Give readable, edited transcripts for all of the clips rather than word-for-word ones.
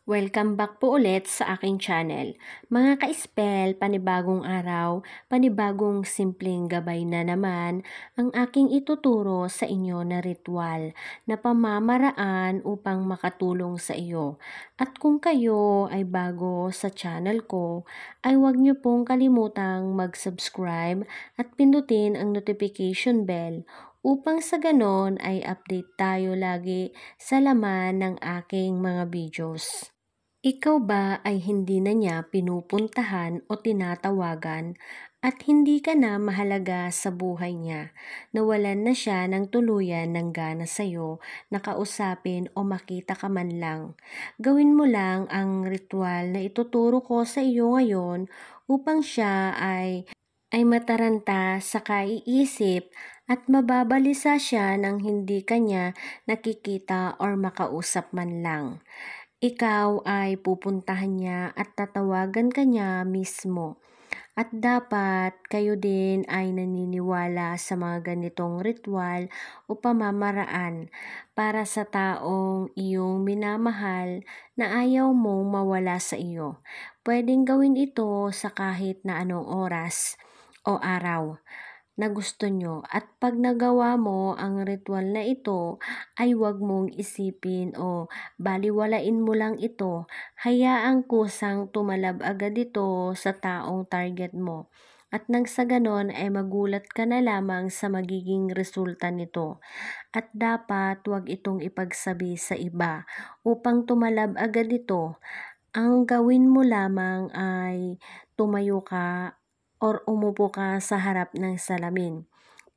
Welcome back po ulit sa aking channel. Mga ka-spell, panibagong araw, panibagong simpleng gabay na naman ang aking ituturo sa inyo na ritual na pamamaraan upang makatulong sa iyo. At kung kayo ay bago sa channel ko, ay huwag niyo pong kalimutang mag-subscribe at pindutin ang notification bell upang sa ganon ay update tayo lagi sa laman ng aking mga videos. Ikaw ba ay hindi na niya pinupuntahan o tinatawagan at hindi ka na mahalaga sa buhay niya? Nawalan na siya ng tuluyan ng gana sa'yo na kausapin o makita ka man lang. Gawin mo lang ang ritual na ituturo ko sa iyo ngayon upang siya ay mataranta sa kaiisip at mababalisa siya ng hindi kanya nakikita or makausap man lang. Ikaw ay pupuntahan niya at tatawagan ka niya mismo. At dapat kayo din ay naniniwala sa mga ganitong ritual o pamamaraan para sa taong iyong minamahal na ayaw mong mawala sa iyo. Pwedeng gawin ito sa kahit na anong oras o araw na gusto nyo, at pag nagawa mo ang ritual na ito ay huwag mong isipin o baliwalain mo lang ito, hayaang kusang tumalab agad ito sa taong target mo. At nang sa ganon ay magulat ka na lamang sa magiging resulta nito. At dapat huwag itong ipagsabi sa iba upang tumalab agad ito. Ang gawin mo lamang ay tumayo ka or umupo ka sa harap ng salamin.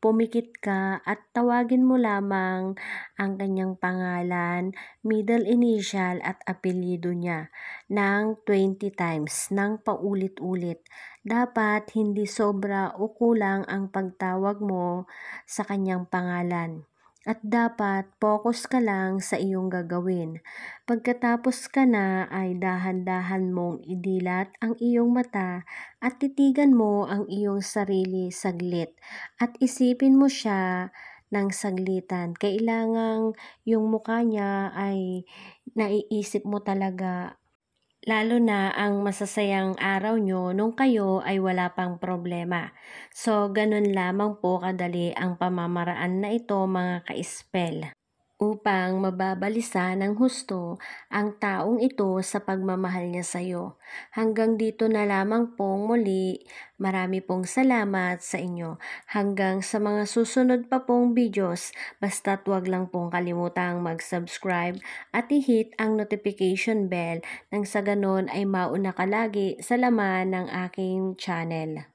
Pumikit ka at tawagin mo lamang ang kanyang pangalan, middle initial at apelyido niya ng 20 times ng paulit-ulit. Dapat hindi sobra o kulang ang pagtawag mo sa kanyang pangalan. At dapat focus ka lang sa iyong gagawin. Pagkatapos ka na ay dahan-dahan mong idilat ang iyong mata at titigan mo ang iyong sarili saglit at isipin mo siya ng saglitan. Kailangang yung mukha niya ay naiisip mo talaga, lalo na ang masasayang araw nyo nung kayo ay wala pang problema. So, ganun lamang po kadali ang pamamaraan na ito, mga ka-spell, upang mababalisa ng husto ang taong ito sa pagmamahal niya sa iyo. Hanggang dito na lamang pong muli. Marami pong salamat sa inyo. Hanggang sa mga susunod pa pong videos, basta't wag lang pong kalimutang mag-subscribe at i-hit ang notification bell nang sa ganon ay mauna ka lagi sa laman ng aking channel.